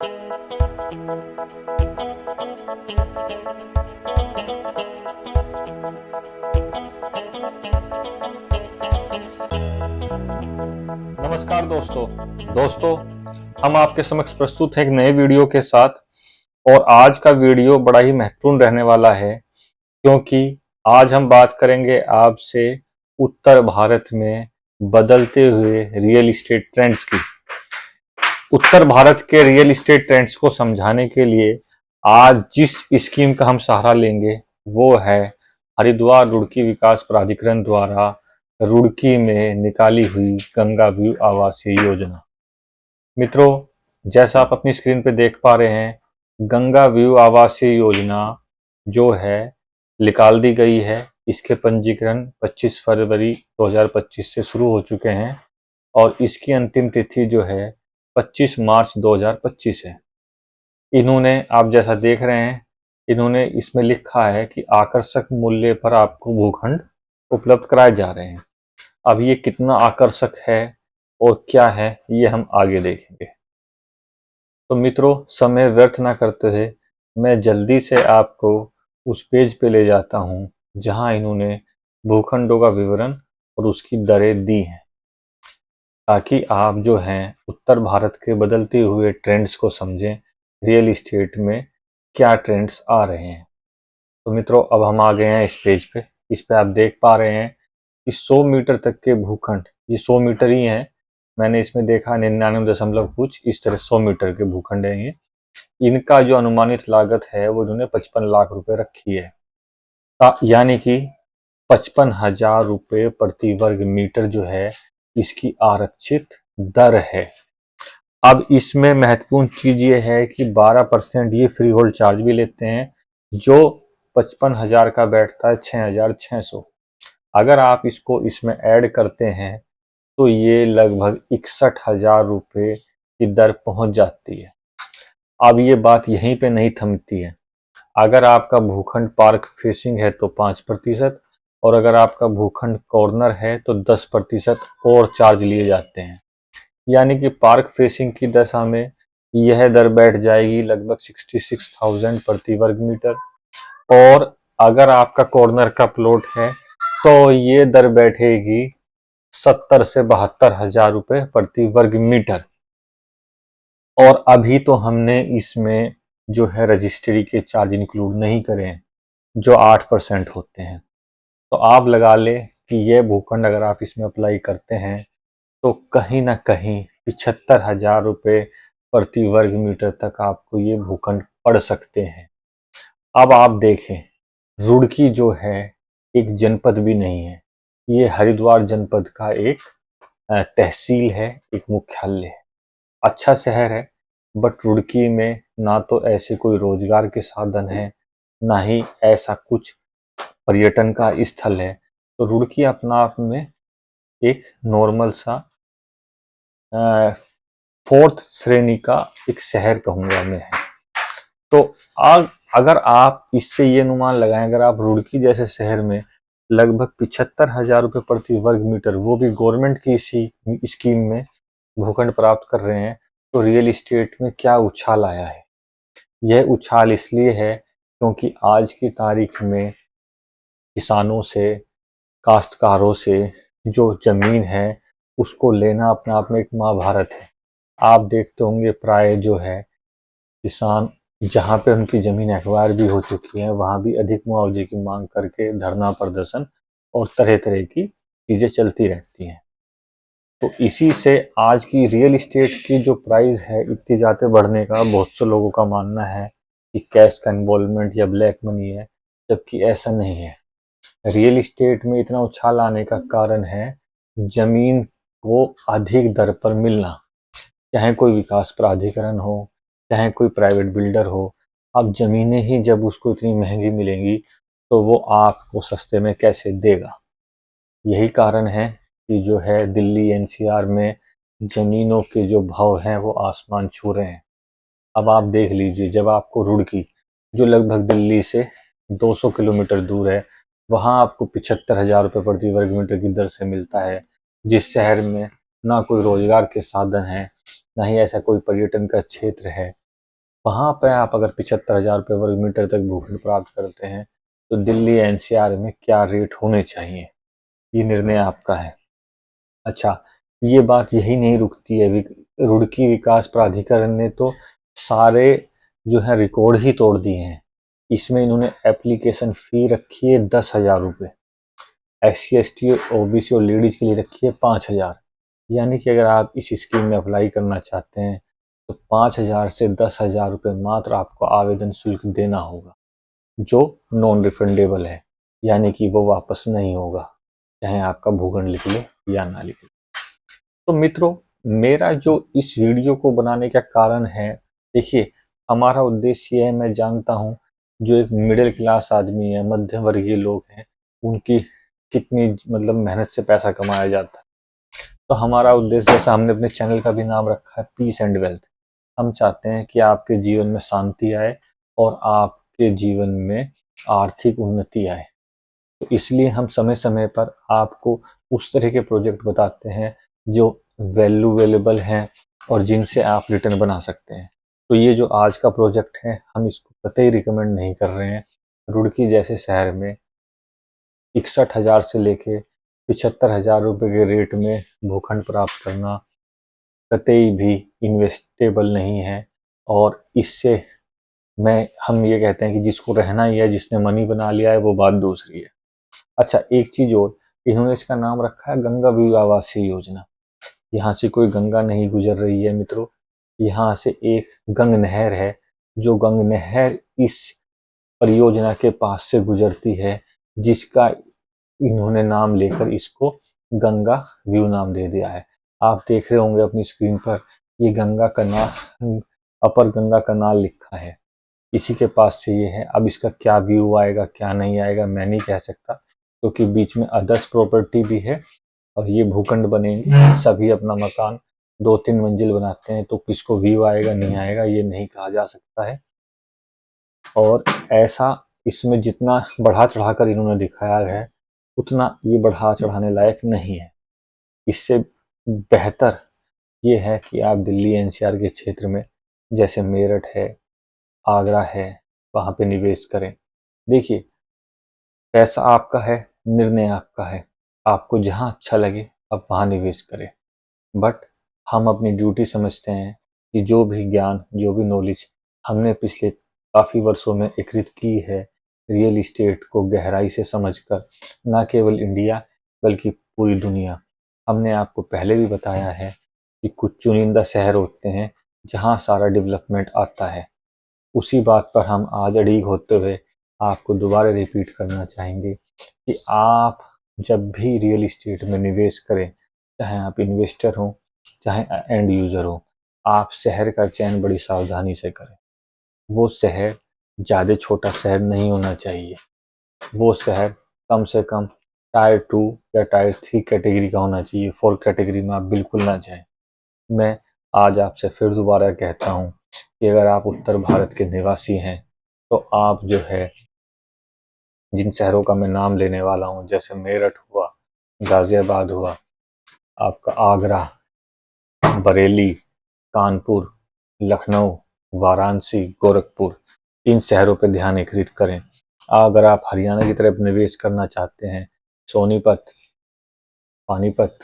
नमस्कार दोस्तों, हम आपके समक्ष प्रस्तुत हैं एक नए वीडियो के साथ। और आज का वीडियो बड़ा ही महत्वपूर्ण रहने वाला है, क्योंकि आज हम बात करेंगे आपसे उत्तर भारत में बदलते हुए रियल एस्टेट ट्रेंड्स की। उत्तर भारत के रियल एस्टेट ट्रेंड्स को समझाने के लिए आज जिस स्कीम का हम सहारा लेंगे वो है हरिद्वार रुड़की विकास प्राधिकरण द्वारा रुड़की में निकाली हुई गंगा व्यू आवासीय योजना। मित्रों, जैसा आप अपनी स्क्रीन पे देख पा रहे हैं, गंगा व्यू आवासीय योजना जो है निकाल दी गई है। इसके पंजीकरण 25 फरवरी 2025 से शुरू हो चुके हैं और इसकी अंतिम तिथि जो है 25 मार्च 2025 है। इन्होंने, आप जैसा देख रहे हैं, इन्होंने इसमें लिखा है कि आकर्षक मूल्य पर आपको भूखंड उपलब्ध कराए जा रहे हैं। अब ये कितना आकर्षक है और क्या है, ये हम आगे देखेंगे। तो मित्रों, समय व्यर्थ ना करते हुए मैं जल्दी से आपको उस पेज पे ले जाता हूँ जहाँ इन्होंने भूखंडों का विवरण और उसकी दरें दी हैं, ताकि आप जो हैं उत्तर भारत के बदलते हुए ट्रेंड्स को समझें। रियल एस्टेट में क्या ट्रेंड्स आ रहे हैं। तो मित्रों, अब हम आ गए हैं इस पेज पे। इस पे आप देख पा रहे हैं कि 100 मीटर तक के भूखंड, ये 100 मीटर ही हैं। मैंने इसमें देखा 99 दशमलव कुछ इस तरह 100 मीटर के भूखंड हैं ये। इनका जो अनुमानित लागत है वो इन्होंने 55 लाख रुपए रखी है, यानी कि 55,000 रुपये प्रति वर्ग मीटर जो है इसकी आरक्षित दर है। अब इसमें महत्वपूर्ण चीज ये है कि 12% ये फ्री होल्ड चार्ज भी लेते हैं, जो 55,000 का बैठता है 6,600। अगर आप इसको इसमें ऐड करते हैं तो ये लगभग 61,000 रुपये की दर पहुंच जाती है। अब ये बात यहीं पे नहीं थमती है। अगर आपका भूखंड पार्क फेसिंग है तो 5%, और अगर आपका भूखंड कॉर्नर है तो 10% और चार्ज लिए जाते हैं। यानी कि पार्क फेसिंग की दशा में यह दर बैठ जाएगी लगभग 66,000 प्रति वर्ग मीटर, और अगर आपका कॉर्नर का प्लॉट है तो ये दर बैठेगी 70 से 72,000 रुपये प्रति वर्ग मीटर। और अभी तो हमने इसमें जो है रजिस्ट्री के चार्ज इंक्लूड नहीं करे हैं, जो 8% होते हैं। तो आप लगा ले कि ये भूखंड अगर आप इसमें अप्लाई करते हैं तो कहीं ना कहीं 75,000 रुपये प्रति वर्ग मीटर तक आपको ये भूखंड पड़ सकते हैं। अब आप देखें, रुड़की जो है एक जनपद भी नहीं है, ये हरिद्वार जनपद का एक तहसील है, एक मुख्यालय है। अच्छा शहर है, बट रुड़की में ना तो ऐसे कोई रोजगार के साधन है, ना ही ऐसा कुछ पर्यटन का स्थल है। तो रुड़की अपना आप में एक नॉर्मल सा फोर्थ श्रेणी का एक शहर कहूँगा मैं है। तो अगर आप इससे ये अनुमान लगाएं, अगर आप रुड़की जैसे शहर में लगभग 75,000 रुपये प्रति वर्ग मीटर, वो भी गवर्नमेंट की इसी स्कीम में भूखंड प्राप्त कर रहे हैं, तो रियल एस्टेट में क्या उछाल आया है। यह उछाल इसलिए है क्योंकि आज की तारीख में किसानों से, काश्तकारों से जो जमीन है उसको लेना अपने आप में एक महाभारत है। आप देखते होंगे प्राय जो है किसान जहाँ पे उनकी जमीन एक्वायर भी हो चुकी है वहाँ भी अधिक मुआवजे की मांग करके धरना प्रदर्शन और तरह तरह की चीजें चलती रहती हैं। तो इसी से आज की रियल एस्टेट की जो प्राइस है इतनी ज़्यादा बढ़ने का बहुत से लोगों का मानना है कि कैश का इन्वॉल्वमेंट या ब्लैक मनी है, जबकि ऐसा नहीं है। रियल एस्टेट में इतना उछाल आने का कारण है जमीन को अधिक दर पर मिलना। चाहे कोई विकास प्राधिकरण हो, चाहे कोई प्राइवेट बिल्डर हो, अब जमीनें ही जब उसको इतनी महंगी मिलेंगी तो वो आपको सस्ते में कैसे देगा। यही कारण है कि जो है दिल्ली एनसीआर में जमीनों के जो भाव हैं वो आसमान छू रहे हैं। अब आप देख लीजिए, जब आपको रुड़की, जो लगभग दिल्ली से 200 किलोमीटर दूर है, वहाँ आपको 75,000 रुपये प्रति वर्ग मीटर की दर से मिलता है, जिस शहर में ना कोई रोजगार के साधन है, ना ही ऐसा कोई पर्यटन का क्षेत्र है, वहाँ पे आप अगर 75,000 रुपये वर्ग मीटर तक भूखंड प्राप्त करते हैं तो दिल्ली एनसीआर में क्या रेट होने चाहिए, ये निर्णय आपका है। अच्छा, ये बात यही नहीं रुकती है। रुड़की विकास प्राधिकरण ने तो सारे जो है रिकॉर्ड ही तोड़ दिए हैं। इसमें इन्होंने एप्लीकेशन फ़ी रखी है 10,000 रुपये, SC ST OBC और लेडीज़ के लिए रखी है 5,000। यानी कि अगर आप इस स्कीम में अप्लाई करना चाहते हैं तो 5,000 से 10,000 रुपये मात्र आपको आवेदन शुल्क देना होगा, जो नॉन रिफंडेबल है, यानी कि वो वापस नहीं होगा, चाहे आपका भूखंड निकले या ना निकले। तो मित्रों, मेरा जो इस वीडियो को बनाने का कारण है, देखिए हमारा उद्देश्य ये है, मैं जानता हूँ जो एक मिडिल क्लास आदमी है, मध्यम वर्गीय लोग हैं, उनकी कितनी मतलब मेहनत से पैसा कमाया जाता है। तो हमारा उद्देश्य, जैसा हमने अपने चैनल का भी नाम रखा है, पीस एंड वेल्थ। हम चाहते हैं कि आपके जीवन में शांति आए और आपके जीवन में आर्थिक उन्नति आए। तो इसलिए हम समय समय पर आपको उस तरह के प्रोजेक्ट बताते हैं जो वैल्यूएबल हैं और जिनसे आप रिटर्न बना सकते हैं। तो ये जो आज का प्रोजेक्ट है, हम इसको कतई रिकमेंड नहीं कर रहे हैं। रुड़की जैसे शहर में 61,000 से लेके 75,000 रुपये के रेट में भूखंड प्राप्त करना कतई भी इन्वेस्टेबल नहीं है। और इससे हम ये कहते हैं कि जिसको रहना ही है, जिसने मनी बना लिया है, वो बात दूसरी है। अच्छा, एक चीज और, इन्होंने इसका नाम रखा है गंगा व्यू आवासीय योजना। यहाँ से कोई गंगा नहीं गुजर रही है मित्रों, यहाँ से एक गंग नहर है, जो गंग नहर इस परियोजना के पास से गुजरती है, जिसका इन्होंने नाम लेकर इसको गंगा व्यू नाम दे दिया है। आप देख रहे होंगे अपनी स्क्रीन पर, ये गंगा कनाल, अपर गंगा कनाल लिखा है, इसी के पास से ये है। अब इसका क्या व्यू आएगा क्या नहीं आएगा मैं नहीं कह सकता, क्योंकि बीच में अदर्स प्रॉपर्टी भी है और ये भूखंड बनेंगे, सभी अपना मकान 2-3 मंजिल बनाते हैं, तो किसको व्यू आएगा नहीं आएगा ये नहीं कहा जा सकता है। और ऐसा इसमें जितना बढ़ा चढ़ाकर इन्होंने दिखाया है, उतना ये बढ़ा चढ़ाने लायक नहीं है। इससे बेहतर ये है कि आप दिल्ली एनसीआर के क्षेत्र में, जैसे मेरठ है, आगरा है, वहाँ पे निवेश करें। देखिए, पैसा आपका है, निर्णय आपका है, आपको जहाँ अच्छा लगे आप वहाँ निवेश करें। बट हम अपनी ड्यूटी समझते हैं कि जो भी ज्ञान, जो भी नॉलेज हमने पिछले काफ़ी वर्षों में एकत्रित की है रियल इस्टेट को गहराई से समझकर, ना केवल इंडिया बल्कि पूरी दुनिया, हमने आपको पहले भी बताया है कि कुछ चुनिंदा शहर होते हैं जहाँ सारा डेवलपमेंट आता है। उसी बात पर हम आज अड़िग होते हुए आपको दोबारा रिपीट करना चाहेंगे कि आप जब भी रियल इस्टेट में निवेश करें, चाहे आप इन्वेस्टर हों चाहे एंड यूज़र हो, आप शहर का चयन बड़ी सावधानी से करें। वो शहर ज़्यादा छोटा शहर नहीं होना चाहिए, वो शहर कम से कम टायर 2 या टायर 3 कैटेगरी का होना चाहिए। 4 कैटेगरी में आप बिल्कुल ना जाएं। मैं आज आपसे फिर दोबारा कहता हूँ कि अगर आप उत्तर भारत के निवासी हैं तो आप जो है, जिन शहरों का मैं नाम लेने वाला हूँ, जैसे मेरठ हुआ, गाजियाबाद हुआ, आपका आगरा, बरेली, कानपुर, लखनऊ, वाराणसी, गोरखपुर, इन शहरों पर ध्यान केंद्रित करें। अगर आप हरियाणा की तरफ निवेश करना चाहते हैं, सोनीपत, पानीपत,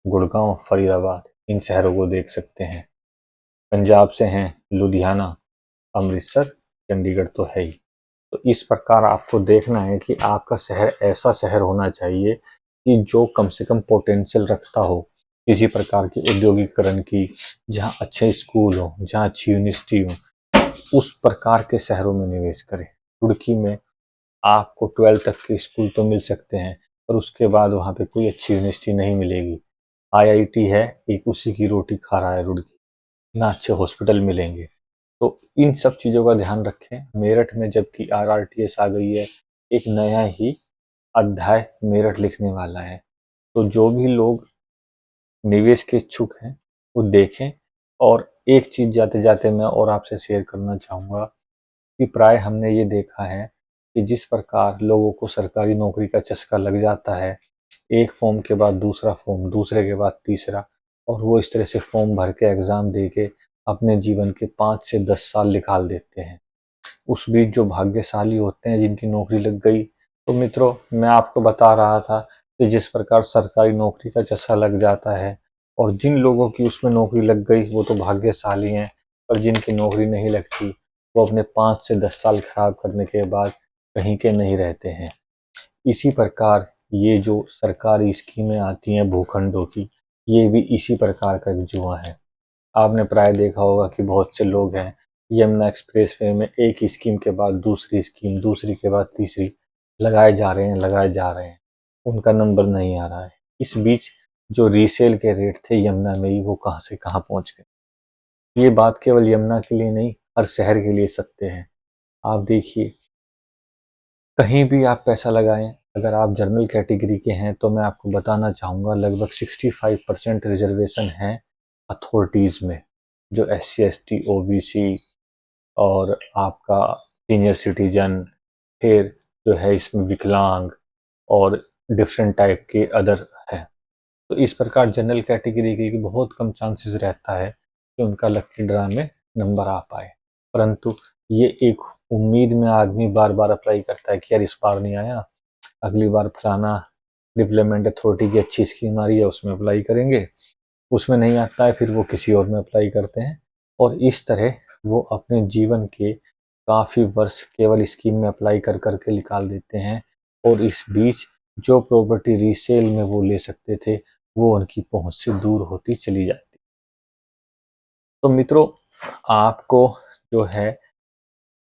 गुड़गांव, फरीदाबाद, इन शहरों को देख सकते हैं। पंजाब से हैं लुधियाना, अमृतसर, चंडीगढ़ तो है ही। तो इस प्रकार आपको देखना है कि आपका शहर ऐसा शहर होना चाहिए कि जो कम से कम पोटेंशियल रखता हो किसी प्रकार की औद्योगिकरण की, जहाँ अच्छे स्कूल हो, जहाँ अच्छी यूनिवर्सिटी हो, उस प्रकार के शहरों में निवेश करें। रुड़की में आपको 12 तक के स्कूल तो मिल सकते हैं, पर उसके बाद वहाँ पे कोई अच्छी यूनिवर्सिटी नहीं मिलेगी। IIT है, एक उसी की रोटी खा रहा है रुड़की, ना अच्छे हॉस्पिटल मिलेंगे। तो इन सब चीज़ों का ध्यान रखें। मेरठ में जबकि RRTS आ गई है, एक नया ही अध्याय मेरठ लिखने वाला है। तो जो भी लोग निवेश के इच्छुक हैं वो देखें। और एक चीज़ जाते जाते मैं और आपसे शेयर करना चाहूँगा कि प्राय हमने ये देखा है कि जिस प्रकार लोगों को सरकारी नौकरी का चस्का लग जाता है, एक फॉर्म के बाद दूसरा फॉर्म, दूसरे के बाद तीसरा, और वो इस तरह से फॉर्म भर के एग्ज़ाम दे के अपने जीवन के 5 से 10 साल निकाल देते हैं। उस बीच जो भाग्यशाली होते हैं जिनकी नौकरी लग गई, तो मित्रों मैं आपको बता रहा था कि जिस प्रकार सरकारी नौकरी का चस्का लग जाता है और जिन लोगों की उसमें नौकरी लग गई वो तो भाग्यशाली हैं, और जिनकी नौकरी नहीं लगती वो अपने 5 से 10 साल खराब करने के बाद कहीं के नहीं रहते हैं। इसी प्रकार ये जो सरकारी स्कीमें आती हैं भूखंडों की, ये भी इसी प्रकार का एक जुआ है। आपने प्राय देखा होगा कि बहुत से लोग हैं यमुना एक्सप्रेसवे में एक स्कीम के बाद दूसरी स्कीम, दूसरी के बाद तीसरी लगाए जा रहे हैं, लगाए जा रहे हैं, उनका नंबर नहीं आ रहा है। इस बीच जो रीसेल के रेट थे यमुना में ही वो कहाँ से कहाँ पहुंच गए। ये बात केवल यमुना के लिए नहीं, हर शहर के लिए सत्य है। आप देखिए, कहीं भी आप पैसा लगाएं, अगर आप जनरल कैटेगरी के हैं तो मैं आपको बताना चाहूँगा लगभग 65% रिजर्वेशन है अथॉरिटीज़ में, जो SC ST OBC और आपका सीनियर सिटीजन, फिर जो है इसमें विकलांग और डिफरेंट टाइप के अदर है। तो इस प्रकार जनरल कैटेगरी के बहुत कम चांसेस रहता है कि उनका लकी ड्रा में नंबर आ पाए, परंतु ये एक उम्मीद में आदमी बार बार अप्लाई करता है कि यार इस बार नहीं आया, अगली बार फलाना डेवलपमेंट अथॉरिटी की अच्छी स्कीम आ रही है उसमें अप्लाई करेंगे, उसमें नहीं आता है फिर वो किसी और में अप्लाई करते हैं, और इस तरह वो अपने जीवन के काफ़ी वर्ष केवल स्कीम में अप्लाई कर करके निकाल देते हैं, और इस बीच जो प्रॉपर्टी रीसेल में वो ले सकते थे वो उनकी पहुंच से दूर होती चली जाती। तो मित्रों, आपको जो है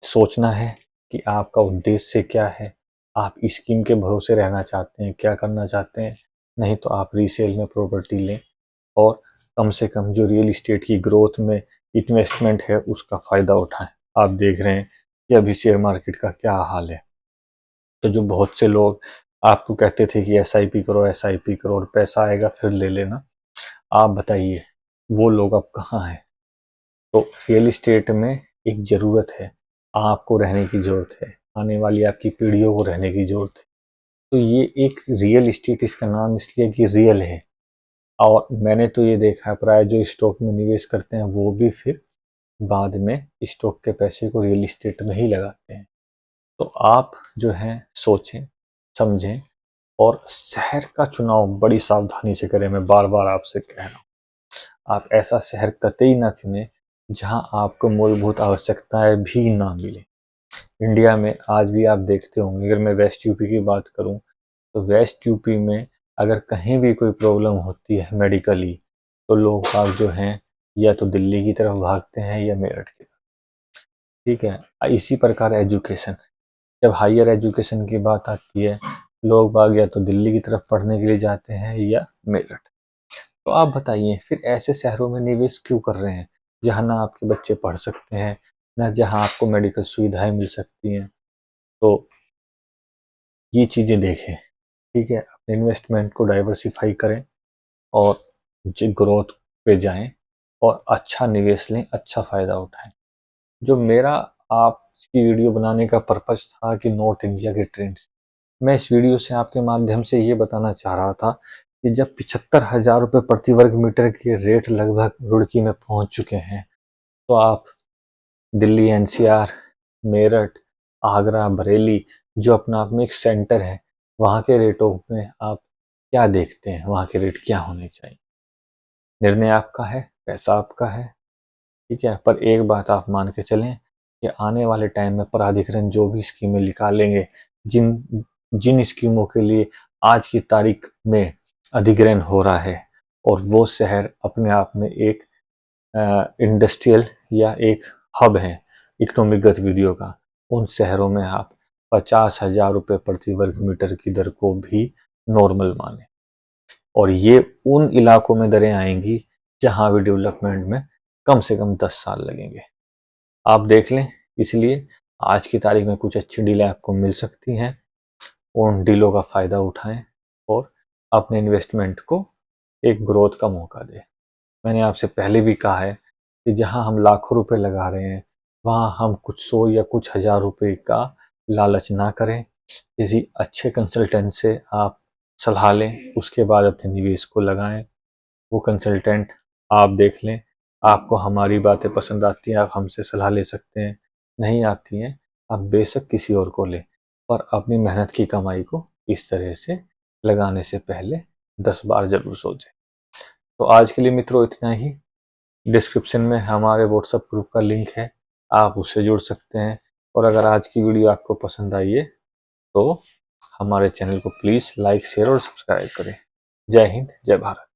सोचना है कि आपका उद्देश्य क्या है। आप स्कीम के भरोसे रहना चाहते हैं, क्या करना चाहते हैं? नहीं तो आप रीसेल में प्रॉपर्टी लें और कम से कम जो रियल इस्टेट की ग्रोथ में इन्वेस्टमेंट है उसका फ़ायदा उठाएं। आप देख रहे हैं कि अभी शेयर मार्केट का क्या हाल है। तो जो बहुत से लोग आपको कहते थे कि SIP करो, SIP करो और पैसा आएगा फिर ले लेना, आप बताइए वो लोग अब कहाँ हैं? तो रियल इस्टेट में एक ज़रूरत है, आपको रहने की ज़रूरत है, आने वाली आपकी पीढ़ियों को रहने की ज़रूरत है। तो ये एक रियल इस्टेट, इसका नाम इसलिए कि रियल है। और मैंने तो ये देखा है प्राय जो स्टॉक में निवेश करते हैं वो भी फिर बाद में स्टॉक के पैसे को रियल इस्टेट में ही लगाते हैं। तो आप जो है सोचें, समझें और शहर का चुनाव बड़ी सावधानी से करें। मैं बार बार आपसे कह रहा हूँ, आप ऐसा शहर कतई ना चुनें जहां आपको मूलभूत आवश्यकताएं भी ना मिले। इंडिया में आज भी आप देखते होंगे, अगर मैं वेस्ट यूपी की बात करूं तो वेस्ट यूपी में अगर कहीं भी कोई प्रॉब्लम होती है मेडिकली, तो लोग आप जो हैं या तो दिल्ली की तरफ भागते हैं या मेरठ की तरफ। ठीक है, इसी प्रकार एजुकेशन, जब हायर एजुकेशन की बात आती है लोग बाग या तो दिल्ली की तरफ पढ़ने के लिए जाते हैं या मेरठ। तो आप बताइए फिर ऐसे शहरों में निवेश क्यों कर रहे हैं जहां ना आपके बच्चे पढ़ सकते हैं, ना जहां आपको मेडिकल सुविधाएं मिल सकती हैं। तो ये चीज़ें देखें। ठीक है, अपने इन्वेस्टमेंट को डाइवर्सिफाई करें और जी ग्रोथ पे जाएं और अच्छा निवेश लें, अच्छा फ़ायदा उठाएं। जो मेरा आपकी वीडियो बनाने का पर्पज़ था कि नॉर्थ इंडिया के ट्रेंड्स, मैं इस वीडियो से आपके माध्यम से ये बताना चाह रहा था कि जब 75,000 रुपये प्रति वर्ग मीटर के रेट लगभग रुड़की में पहुंच चुके हैं, तो आप दिल्ली NCR, मेरठ, आगरा, बरेली जो अपना आप में एक सेंटर है, वहाँ के रेटों में आप क्या देखते हैं, वहाँ के रेट क्या होने चाहिए? निर्णय आपका है, पैसा आपका है। ठीक है, पर एक बात आप मान के चलें कि आने वाले टाइम में प्राधिकरण जो भी स्कीमें निकालेंगे, जिन जिन स्कीमों के लिए आज की तारीख में अधिग्रहण हो रहा है और वो शहर अपने आप में एक इंडस्ट्रियल या एक हब है इकोनॉमिक गतिविधियों का, उन शहरों में आप 50,000 रुपये प्रति वर्ग मीटर की दर को भी नॉर्मल माने, और ये उन इलाकों में दरें आएंगी जहां भी डेवलपमेंट में कम से कम 10 साल लगेंगे। आप देख लें, इसलिए आज की तारीख में कुछ अच्छी डीलें आपको मिल सकती हैं, उन डीलों का फ़ायदा उठाएं और अपने इन्वेस्टमेंट को एक ग्रोथ का मौका दें। मैंने आपसे पहले भी कहा है कि जहां हम लाखों रुपए लगा रहे हैं वहां हम कुछ सौ या कुछ हजार रुपए का लालच ना करें। किसी अच्छे कंसल्टेंट से आप सलाह लें, उसके बाद अपने निवेश को लगाएं। वो कंसल्टेंट आप देख लें आपको हमारी बातें पसंद आती हैं, आप हमसे सलाह ले सकते हैं। नहीं आती हैं, आप बेशक किसी और को लें, पर अपनी मेहनत की कमाई को इस तरह से लगाने से पहले 10 बार ज़रूर सोचें। तो आज के लिए मित्रों इतना ही। डिस्क्रिप्शन में हमारे व्हाट्सएप ग्रुप का लिंक है, आप उससे जुड़ सकते हैं। और अगर आज की वीडियो आपको पसंद आई है तो हमारे चैनल को प्लीज़ लाइक, शेयर और सब्सक्राइब करें। जय हिंद, जय भारत।